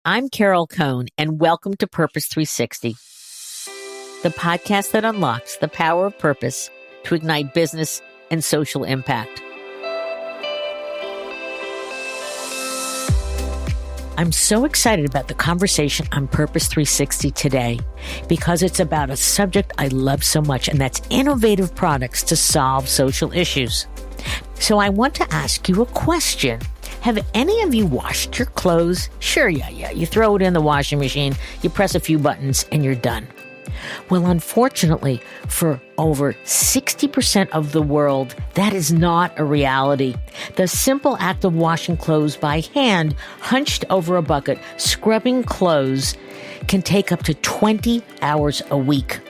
I'm Carol Cohn, and welcome to Purpose 360, the podcast that unlocks the power of purpose to ignite business and social impact. I'm so excited about the conversation on Purpose 360 today because it's about a subject I love so much, and that's innovative products to solve social issues. So I want to ask you a question. Have any of you washed your clothes? Sure, yeah. You throw it in the washing machine, you press a few buttons, and you're done. Well, unfortunately, for over 60% of the world, that is not a reality. The simple act of washing clothes by hand, hunched over a bucket, scrubbing clothes, can take up to 20 hours a week.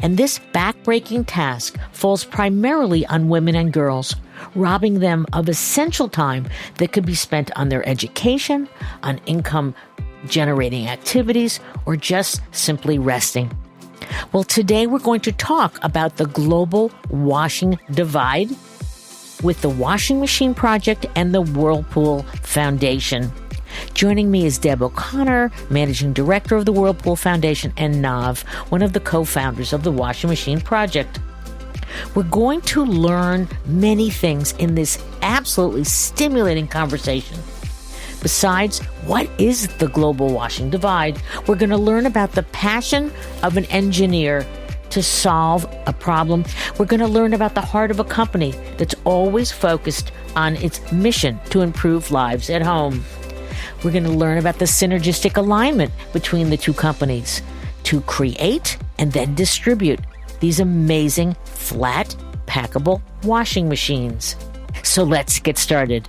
And this back-breaking task falls primarily on women and girls, robbing them of essential time that could be spent on their education, on income-generating activities, or just simply resting. Well, today we're going to talk about the global washing divide with the Washing Machine Project and the Whirlpool Foundation. Joining me is Deb O'Connor, Managing Director of the Whirlpool Foundation, and Nav, one of the co-founders of the Washing Machine Project. We're going to learn many things in this absolutely stimulating conversation. Besides, what is the global washing divide? We're going to learn about the passion of an engineer to solve a problem. We're going to learn about the heart of a company that's always focused on its mission to improve lives at home. We're going to learn about the synergistic alignment between the two companies to create and then distribute these amazing flat, packable washing machines. So let's get started.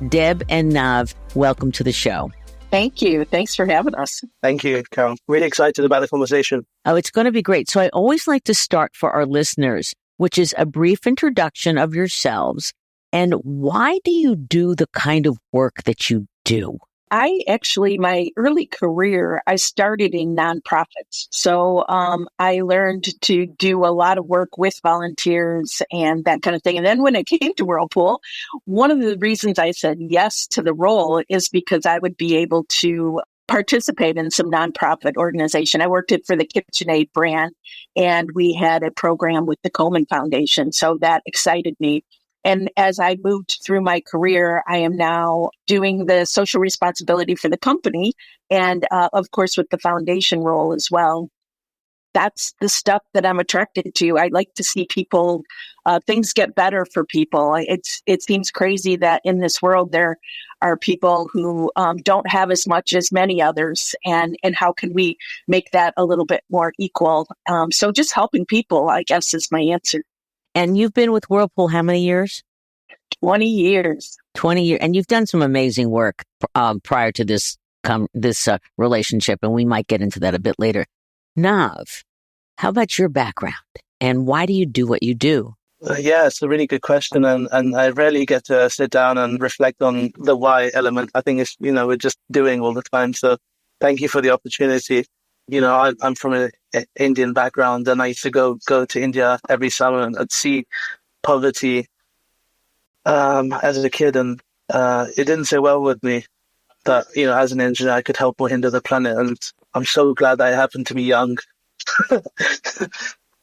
Deb and Nav, welcome to the show. Thank you. Thanks for having us. Thank you, Carol. Really excited about the conversation. Oh, it's going to be great. So I always like to start for our listeners, which is a brief introduction of yourselves and why do you do the kind of work that you do? My early career, I started in nonprofits. So I learned to do a lot of work with volunteers and that kind of thing. And then when I came to Whirlpool, one of the reasons I said yes to the role is because I would be able to participate in some nonprofit organization. I worked for the KitchenAid brand, and we had a program with the Whirlpool Foundation. So that excited me. And as I moved through my career, I am now doing the social responsibility for the company and, of course, with the foundation role as well. That's the stuff that I'm attracted to. I like to see people, things get better for people. It seems crazy that in this world there are people who don't have as much as many others, and how can we make that a little bit more equal? So just helping people, I guess, is my answer. And you've been with Whirlpool how many years? 20 years. 20 years. And you've done some amazing work prior to this relationship, and we might get into that a bit later. Nav, how about your background, and why do you do what you do? Yeah, it's a really good question, and I rarely get to sit down and reflect on the why element. I think it's, we're just doing all the time. So thank you for the opportunity. I'm from an Indian background, and I used to go to India every summer and I'd see poverty as a kid, and it didn't sit well with me that, as an engineer, I could help or hinder the planet. And I'm so glad that I happened to be young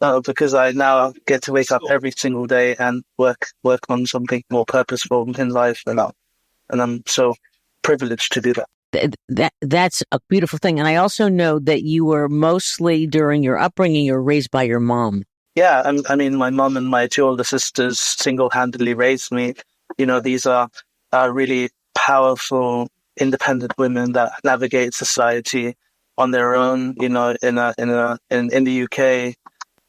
because I now get to wake up every single day and work on something more purposeful in life, and I'm so privileged to do that. That's a beautiful thing. And I also know that you were mostly, during your upbringing, you were raised by your mom. Yeah, I mean, my mom and my two older sisters single-handedly raised me. These are really powerful, independent women that navigate society on their own. In the UK,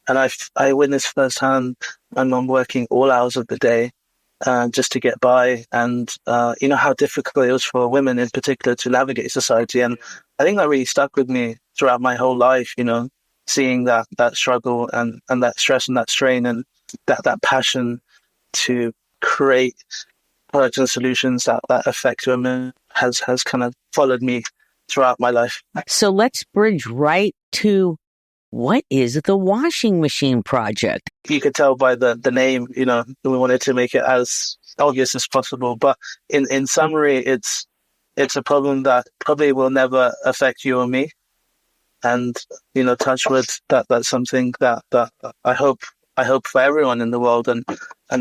and I witnessed firsthand my mom working all hours of the day just to get by, and how difficult it was for women in particular to navigate society. And I think that really stuck with me throughout my whole life, seeing that struggle and that stress and that strain and that passion to create products and solutions that affect women has kind of followed me throughout my life. So let's bridge right to What is the washing machine project? You could tell by the name, we wanted to make it as obvious as possible. But in summary, it's a problem that probably will never affect you or me. And, touch wood, that's something that I hope for everyone in the world. And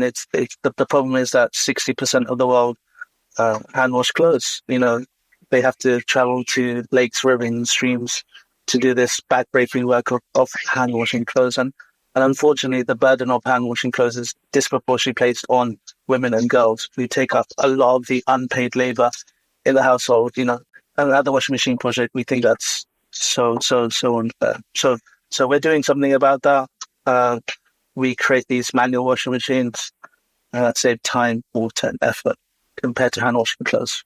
it's the problem is that 60% of the world hand wash clothes. They have to travel to lakes, rivers, and streams to do this backbreaking work of hand washing clothes. And unfortunately, the burden of hand washing clothes is disproportionately placed on women and girls who take up a lot of the unpaid labor in the household. And at the washing machine project, we think that's so unfair. So we're doing something about that. We create these manual washing machines that save time, water, and effort compared to hand washing clothes.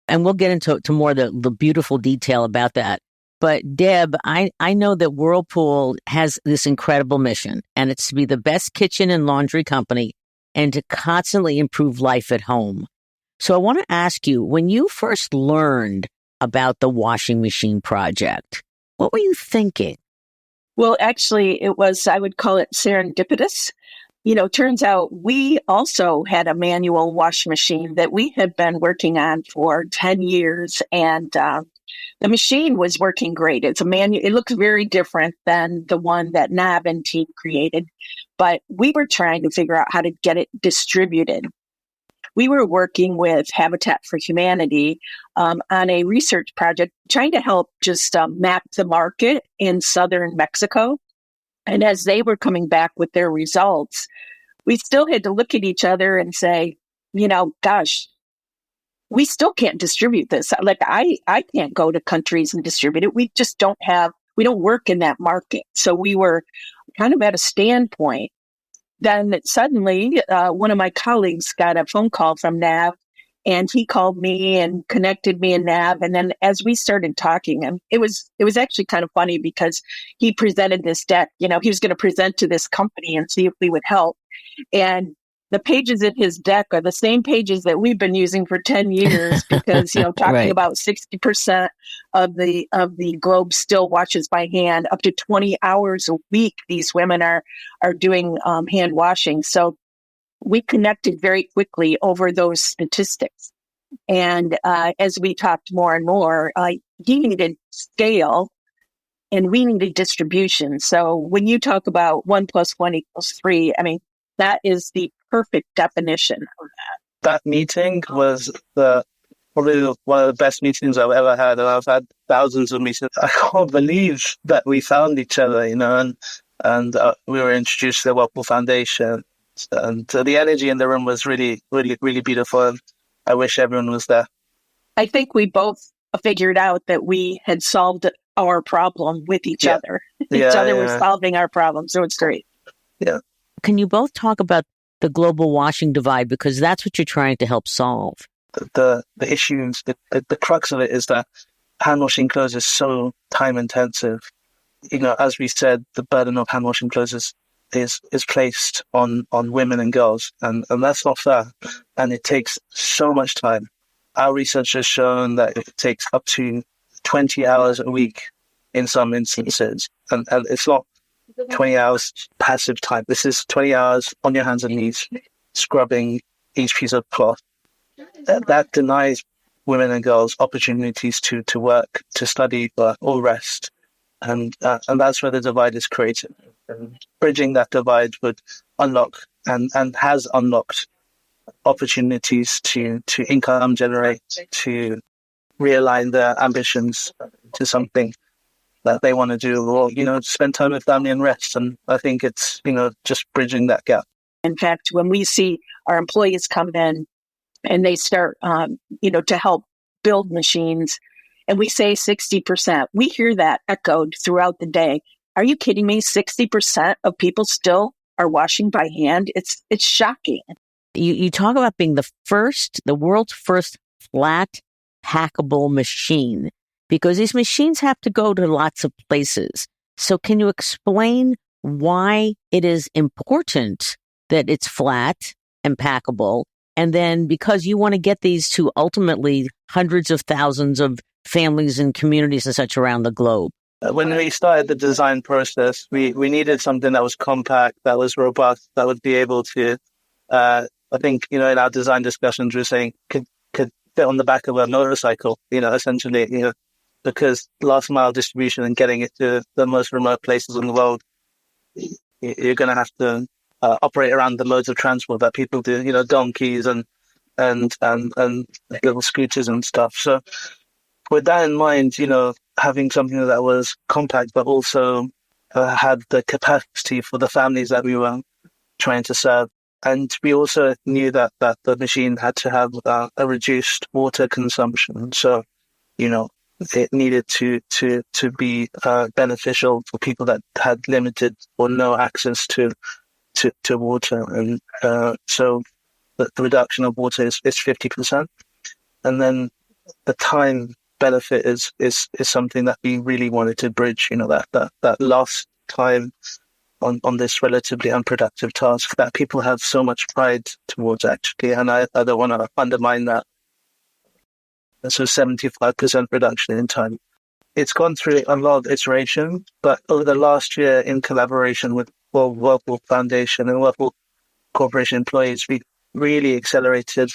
And we'll get into more of the beautiful detail about that. But Deb, I know that Whirlpool has this incredible mission, and it's to be the best kitchen and laundry company and to constantly improve life at home. So I want to ask you, when you first learned about the washing machine project, what were you thinking? Well, actually, it was, I would call it serendipitous. Turns out we also had a manual washing machine that we had been working on for 10 years, and the machine was working great. It's a manual. It looks very different than the one that Nav and team created, but we were trying to figure out how to get it distributed. We were working with Habitat for Humanity on a research project trying to help just map the market in southern Mexico. And as they were coming back with their results, we still had to look at each other and say, gosh, we still can't distribute this. Like I can't go to countries and distribute it. We just don't work in that market. So we were kind of at a standpoint. Then suddenly, one of my colleagues got a phone call from Nav, and he called me and connected me and Nav. And then as we started talking, and it was actually kind of funny because he presented this deck. He was going to present to this company and see if we would help. And the pages in his deck are the same pages that we've been using for 10 years because, talking Right. about 60% of the globe still washes by hand, up to 20 hours a week. These women are doing hand washing. So we connected very quickly over those statistics. And as we talked more and more, he needed scale and we needed distribution. So when you talk about 1 + 1 = 3, that is the perfect definition of that. That meeting was probably one of the best meetings I've ever had, and I've had thousands of meetings. I can't believe that we found each other, and we were introduced to the Whirlpool Foundation, and the energy in the room was really, really, really beautiful. And I wish everyone was there. I think we both figured out that we had solved our problem with each other. Each other was solving our problem, so it's great. Yeah. Can you both talk about the global washing divide? Because that's what you're trying to help solve. The issues, the crux of it is that hand washing clothes is so time intensive. As we said, the burden of hand washing clothes is placed on women and girls, and that's not fair. And it takes so much time. Our research has shown that it takes up to 20 hours a week in some instances, and it's not 20 hours passive time. This is 20 hours on your hands and knees, scrubbing each piece of cloth. That denies women and girls opportunities to work, to study, or rest. And that's where the divide is created. And bridging that divide would unlock and has unlocked opportunities to income generate, to realign their ambitions to something that they want to do, or, spend time with family and rest. And I think it's, just bridging that gap. In fact, when we see our employees come in and they start, to help build machines, and we say 60%, we hear that echoed throughout the day. Are you kidding me? 60% of people still are washing by hand? It's shocking. You talk about being the world's first flat packable machine, because these machines have to go to lots of places. So can you explain why it is important that it's flat and packable? And then because you want to get these to ultimately hundreds of thousands of families and communities and such around the globe. When we started the design process, we needed something that was compact, that was robust, that would be able to, I think, in our design discussions, we were saying could fit on the back of a motorcycle, essentially, because last mile distribution and getting it to the most remote places in the world, you're going to have to operate around the modes of transport that people do, donkeys and little scooters and stuff. So with that in mind, having something that was compact, but also had the capacity for the families that we were trying to serve. And we also knew that the machine had to have a reduced water consumption. So, it needed to be beneficial for people that had limited or no access to water. And so the reduction of water is 50%. And then the time benefit is something that we really wanted to bridge, that lost time on this relatively unproductive task that people have so much pride towards, actually. And I don't want to undermine that. So 75% reduction in time. It's gone through a lot of iteration, but over the last year, in collaboration with Whirlpool Foundation and Whirlpool Corporation employees, we really accelerated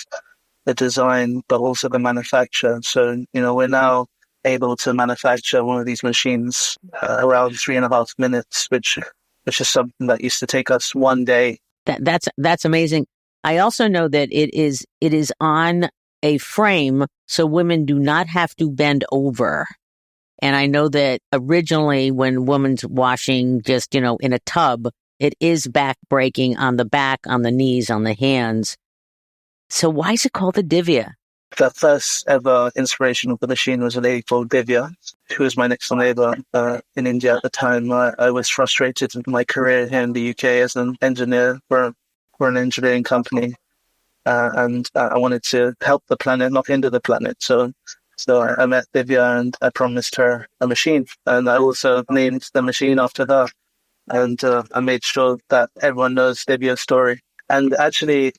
the design, but also the manufacture. So, we're now able to manufacture one of these machines around 3.5 minutes, which is something that used to take us one day. That's amazing. I also know that it is on a frame, so women do not have to bend over. And I know that originally when women's washing just, in a tub, it is back breaking on the back, on the knees, on the hands. So why is it called the Divya? The first ever inspiration of the machine was a lady called Divya, who was my next door neighbor in India at the time. I was frustrated with my career here in the UK as an engineer for an engineering company. And I wanted to help the planet, not hinder the planet. So I met Divya and I promised her a machine. And I also named the machine after her. And I made sure that everyone knows Divya's story. And actually,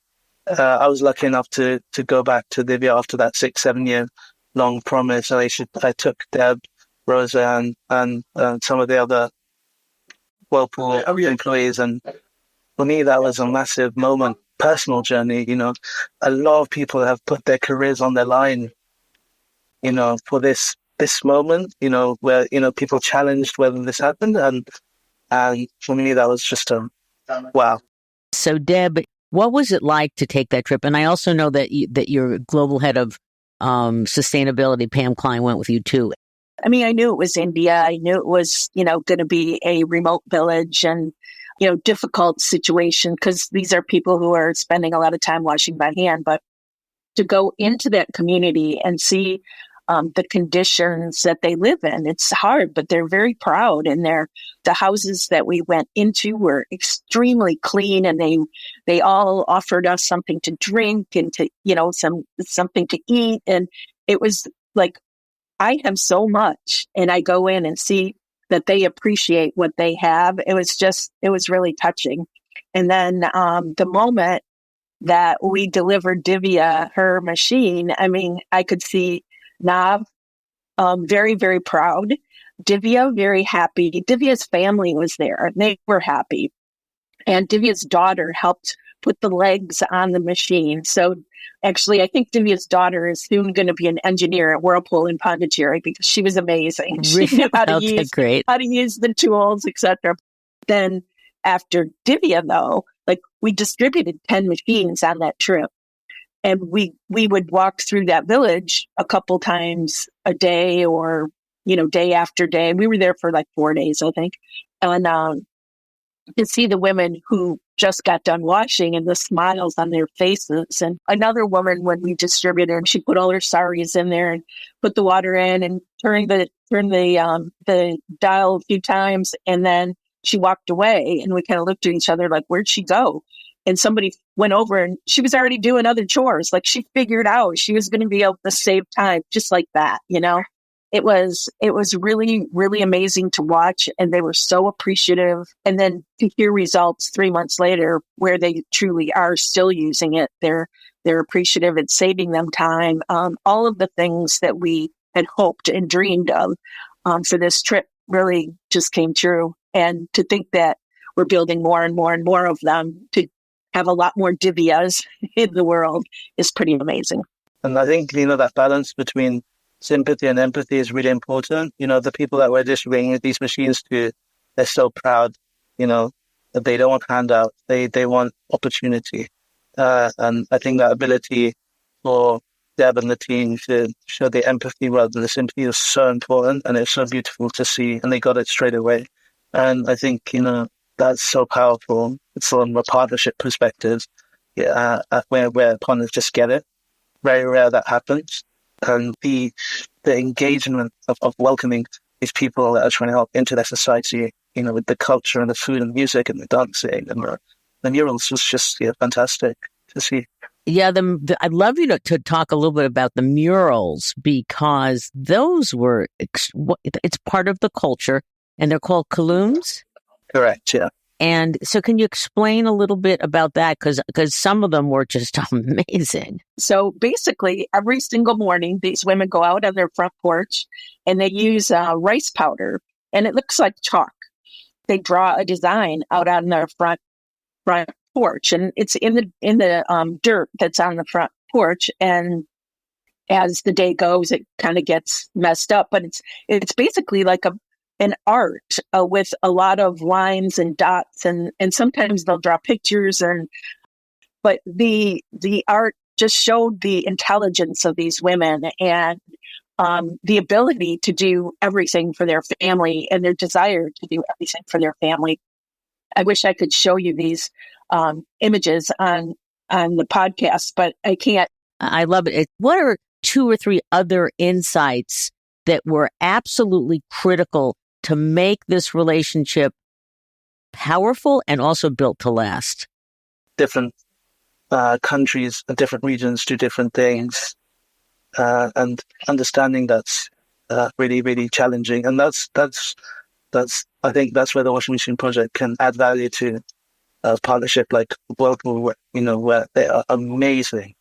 I was lucky enough to go back to Divya after that 6-7 year long promise. I took Deb, Rosa, and some of the other Whirlpool employees. And for me, that was a massive moment. Personal journey, a lot of people have put their careers on the line, for this moment, where, people challenged whether this happened. And for me, that was just wow. So Deb, what was it like to take that trip? And I also know that your global head of sustainability, Pam Klein, went with you too. I mean, I knew it was India. I knew it was, going to be a remote village and, difficult situation because these are people who are spending a lot of time washing by hand. But to go into that community and see the conditions that they live in, it's hard, but they're very proud. And the houses that we went into were extremely clean, and they all offered us something to drink and to, something to eat. And it was like, I have so much, and I go in and see that they appreciate what they have. It was really touching. And then the moment that we delivered Divya her machine, I mean, I could see Nav very, very proud. Divya very happy. Divya's family was there. They were happy. And Divya's daughter helped put the legs on the machine. So actually, I think Divya's daughter is soon going to be an engineer at Whirlpool in Pondicherry because she was amazing. She knew how to use the tools, etc. Then after Divya, though, we distributed 10 machines on that trip. And we would walk through that village a couple times a day or, day after day. We were there for 4 days, I think. And to see the women who just got done washing and the smiles on their faces. And another woman, when we distributed, she put all her saris in there and put the water in and turned the dial a few times. And then she walked away and we kind of looked at each other like, where'd she go? And somebody went over and she was already doing other chores. She figured out she was going to be able to save time just like that, It was really, really amazing to watch, and they were so appreciative. And then to hear results 3 months later where they truly are still using it, they're appreciative. It's saving them time. All of the things that we had hoped and dreamed of for this trip really just came true. And to think that we're building more and more and more of them to have a lot more Divyas in the world is pretty amazing. And I think, that balance between sympathy and empathy is really important. The people that we're distributing these machines to, they're so proud, that they don't want handout. They want opportunity. And I think that ability for Deb and the team to show the empathy rather than the sympathy is so important, and it's so beautiful to see, and they got it straight away. And I think, that's so powerful. It's from a partnership perspective, where partners just get it. Very rare that happens. And the engagement of welcoming these people that are trying to help into their society, with the culture and the food and music and the dancing and the murals was just fantastic to see. Yeah, I'd love you to talk a little bit about the murals, because those were, it's part of the culture, and they're called Kolams? Correct, yeah. And so can you explain a little bit about that? Because some of them were just amazing. So basically, every single morning, these women go out on their front porch and they use rice powder, and it looks like chalk. They draw a design out on their front porch, and it's in the dirt that's on the front porch. And as the day goes, it kind of gets messed up, but it's basically like an art with a lot of lines and dots, and sometimes they'll draw pictures, but the art just showed the intelligence of these women and the ability to do everything for their family and their desire to do everything for their family. I wish I could show you these images on the podcast, but I can't. I love it. What are 2 or 3 other insights that were absolutely critical to make this relationship powerful and also built to last? Different countries and different regions do different things, and understanding that's really, really challenging. And that's I think that's where the washing machine project can add value to a partnership like Whirlpool, where they are amazing.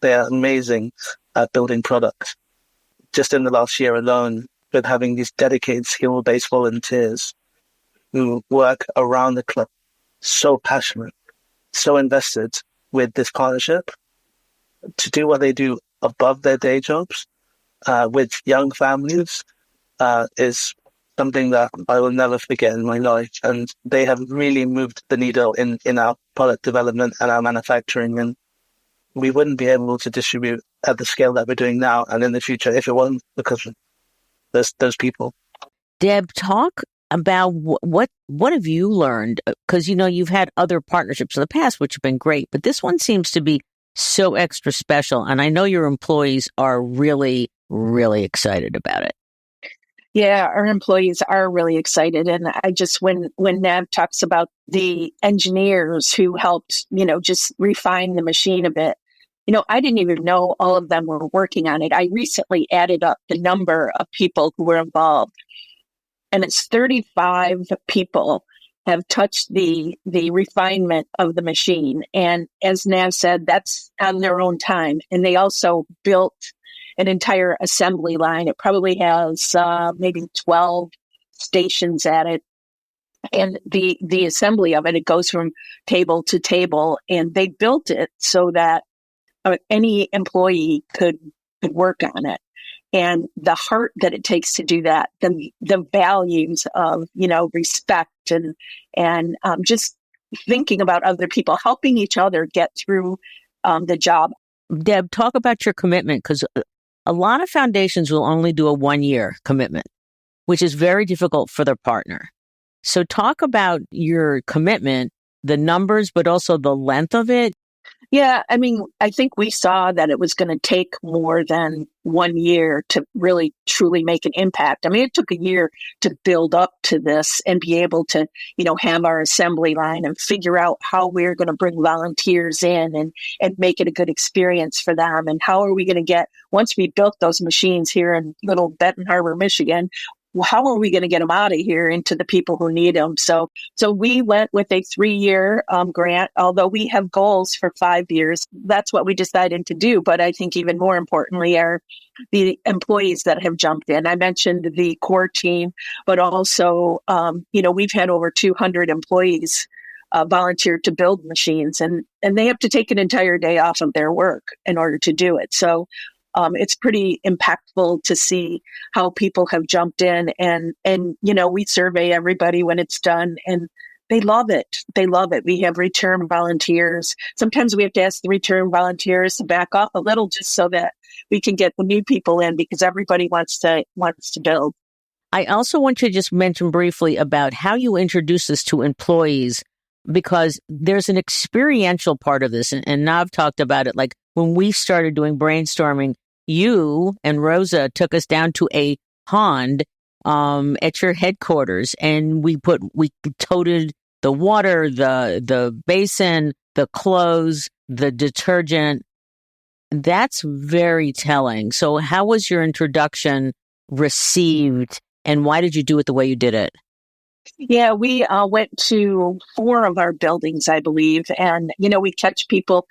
They are amazing at building products. Just in the last year alone, with having these dedicated skill-based volunteers who work around the clock, so passionate, so invested with this partnership, to do what they do above their day jobs with young families is something that I will never forget in my life. And they have really moved the needle in our product development and our manufacturing. And we wouldn't be able to distribute at the scale that we're doing now and in the future if it wasn't because of those people. Deb, talk about what have you learned? Because, you've had other partnerships in the past, which have been great, but this one seems to be so extra special. And I know your employees are really, really excited about it. Yeah, our employees are really excited. And I just, when Nav talks about the engineers who helped, just refine the machine a bit, I didn't even know all of them were working on it. I recently added up the number of people who were involved, and it's 35 people have touched the refinement of the machine. And as Nav said, that's on their own time. And they also built an entire assembly line. It probably has maybe 12 stations at it. And the assembly of it goes from table to table. And they built it so that any employee could work on it. And the heart that it takes to do that, the values of, respect and just thinking about other people, helping each other get through the job. Deb, talk about your commitment, because a lot of foundations will only do a 1-year commitment, which is very difficult for their partner. So talk about your commitment, the numbers, but also the length of it. Yeah, I think we saw that it was going to take more than 1 year to really truly make an impact. It took a year to build up to this and be able to, have our assembly line and figure out how we're going to bring volunteers in and make it a good experience for them. And how are we going to get, once we built those machines here in little Benton Harbor, Michigan, well, how are we going to get them out of here into the people who need them? So we went with a 3-year grant, although we have goals for 5 years. That's what we decided to do. But I think even more importantly are the employees that have jumped in. I mentioned the core team, but also, we've had over 200 employees volunteer to build machines, and they have to take an entire day off of their work in order to do it. So it's pretty impactful to see how people have jumped in, and we survey everybody when it's done, and they love it. They love it. We have return volunteers. Sometimes we have to ask the return volunteers to back off a little just so that we can get the new people in, because everybody wants to build. I also want you to just mention briefly about how you introduce this to employees, because there's an experiential part of this, and Nav talked about it. Like when we started doing brainstorming, you and Rosa took us down to a pond at your headquarters, and we toted the water, the basin, the clothes, the detergent. That's very telling. So how was your introduction received, and why did you do it the way you did it? Yeah, we went to 4 of our buildings, I believe. And, we catch people,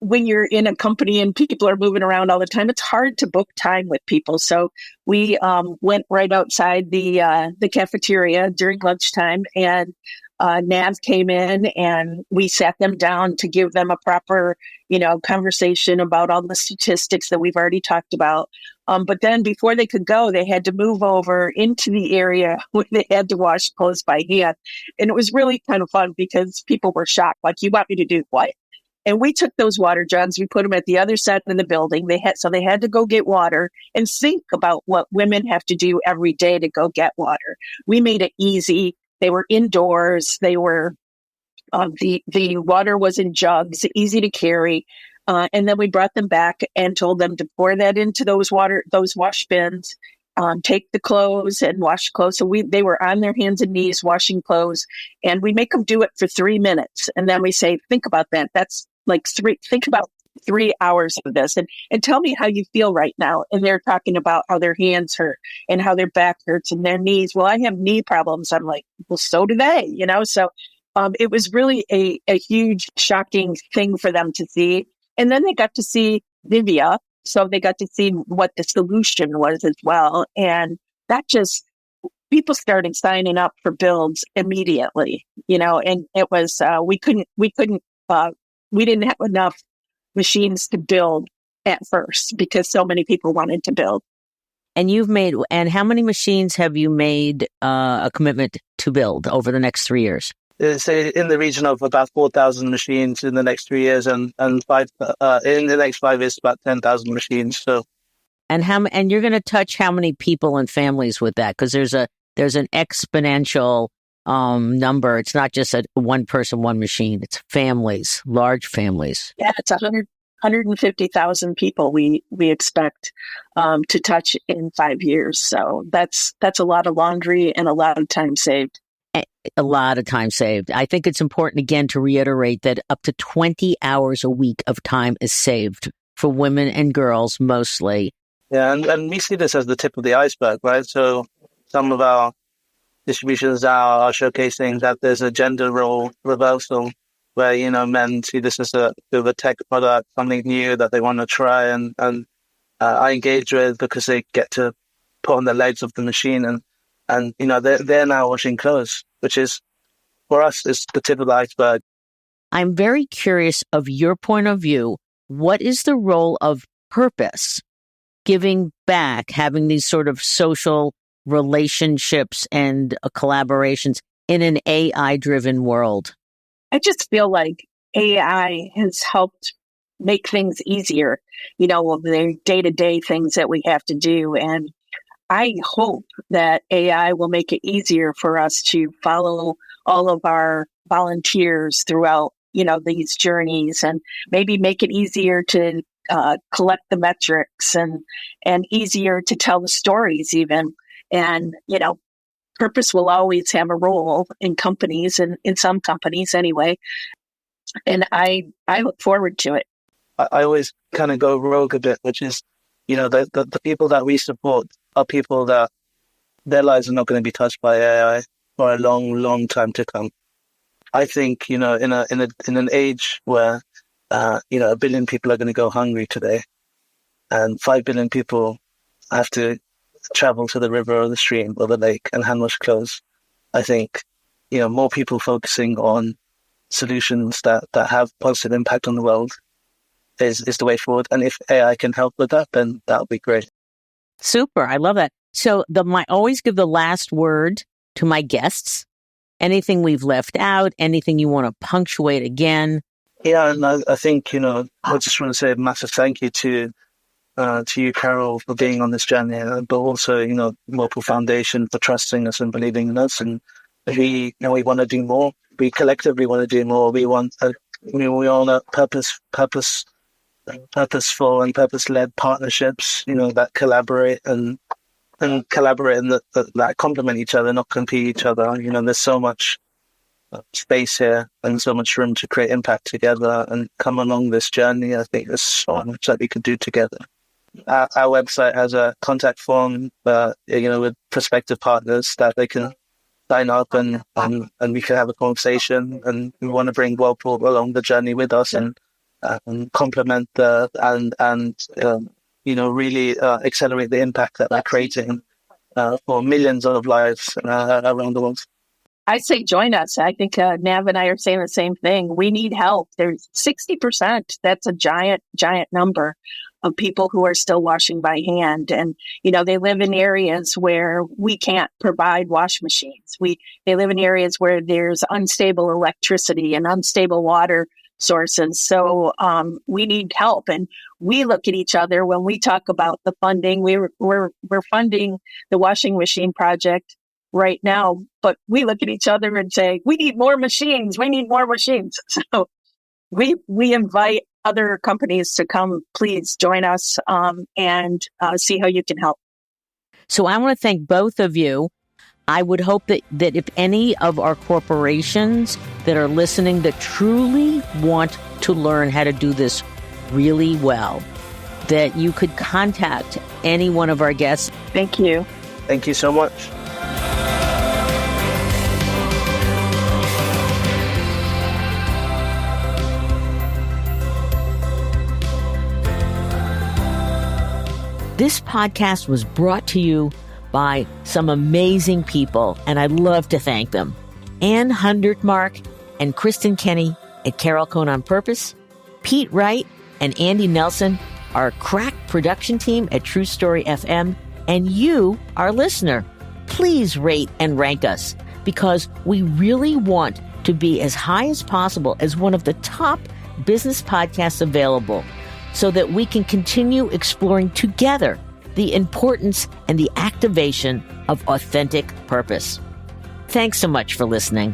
when you're in a company and people are moving around all the time, it's hard to book time with people. So we went right outside the cafeteria during lunchtime, and Nav came in, and we sat them down to give them a proper, conversation about all the statistics that we've already talked about. But then before they could go, they had to move over into the area where they had to wash clothes by hand. And it was really kind of fun because people were shocked. Like, you want me to do what? And we took those water jugs, we put them at the other side of the building. They had to go get water, and think about what women have to do every day to go get water. We made it easy. They were indoors. They were, the water was in jugs, easy to carry. And then we brought them back and told them to pour that into those wash bins, take the clothes and wash clothes. So they were on their hands and knees washing clothes, and we make them do it for 3 minutes. And then we say, think about that. That's like think about 3 hours of this, and tell me how you feel right now. And they're talking about how their hands hurt and how their back hurts and their knees. Well, I have knee problems. I'm like, well, so do they, So it was really a huge, shocking thing for them to see. And then they got to see Divya. So they got to see what the solution was as well. And that just, people started signing up for builds immediately, and it was, we didn't have enough machines to build at first because so many people wanted to build. And how many machines have you made a commitment to build over the next 3 years? It's in the region of about 4,000 machines in the next 3 years, and in the next 5 years, about 10,000 machines. So, and you're going to touch how many people and families with that? Because there's an exponential number. It's not just a one person, one machine. It's families, large families. Yeah, it's 150,000 people we expect to touch in 5 years. So that's a lot of laundry and a lot of time saved. A lot of time saved. I think it's important, again, to reiterate that up to 20 hours a week of time is saved for women and girls mostly. Yeah, and we see this as the tip of the iceberg, right? So some of our distributions now are showcasing that there's a gender role reversal where, men see this as a bit of a tech product, something new that they want to try and I engage with because they get to put on the legs of the machine and they're now washing clothes, which is, for us, is the tip of the iceberg. I'm very curious of your point of view. What is the role of purpose, giving back, having these sort of social relationships and collaborations in an AI-driven world? I just feel like AI has helped make things easier, the day-to-day things that we have to do. And I hope that AI will make it easier for us to follow all of our volunteers throughout, these journeys, and maybe make it easier to collect the metrics and easier to tell the stories even. And, purpose will always have a role in companies, and in some companies anyway. And I look forward to it. I always kind of go rogue a bit, which is, the people that we support are people that their lives are not going to be touched by AI for a long, long time to come. I think, in an age where, 1 billion people are going to go hungry today, and 5 billion people have to travel to the river or the stream or the lake and hand wash clothes. I think, more people focusing on solutions that have positive impact on the world is the way forward. And if AI can help with that, then that'll be great. Super. I love that. So I always give the last word to my guests. Anything we've left out, anything you want to punctuate again? Yeah, and I think, I just want to say a massive thank you to you, Carol, for being on this journey, but also, Whirlpool Foundation for trusting us and believing in us. And we want to do more. We collectively want to do more. We want, we want purposeful and purpose-led partnerships, that collaborate and that complement each other, not compete each other. There's so much space here and so much room to create impact together and come along this journey. I think there's so much that we could do together. Our website has a contact form, with prospective partners that they can sign up and we can have a conversation. And we want to bring Whirlpool along the journey with us and complement really accelerate the impact that we're creating for millions of lives around the world. I say join us. I think Nav and I are saying the same thing. We need help. There's 60%. That's a giant, giant number of people who are still washing by hand. And, they live in areas where we can't provide wash machines. They live in areas where there's unstable electricity and unstable water sources. So we need help. And we look at each other when we talk about the funding. We're funding the washing machine project right now, but we look at each other and say, we need more machines. We need more machines. So we invite other companies to come, please join us and see how you can help. So I want to thank both of you. I would hope that if any of our corporations that are listening that truly want to learn how to do this really well, that you could contact any one of our guests. Thank you. Thank you so much. This podcast was brought to you by some amazing people, and I'd love to thank them. Ann Hundertmark and Kristen Kenny at Carol Cohn on Purpose, Pete Wright and Andy Nelson, our crack production team at True Story FM, and you, our listener. Please rate and rank us, because we really want to be as high as possible as one of the top business podcasts available, so that we can continue exploring together the importance and the activation of authentic purpose. Thanks so much for listening.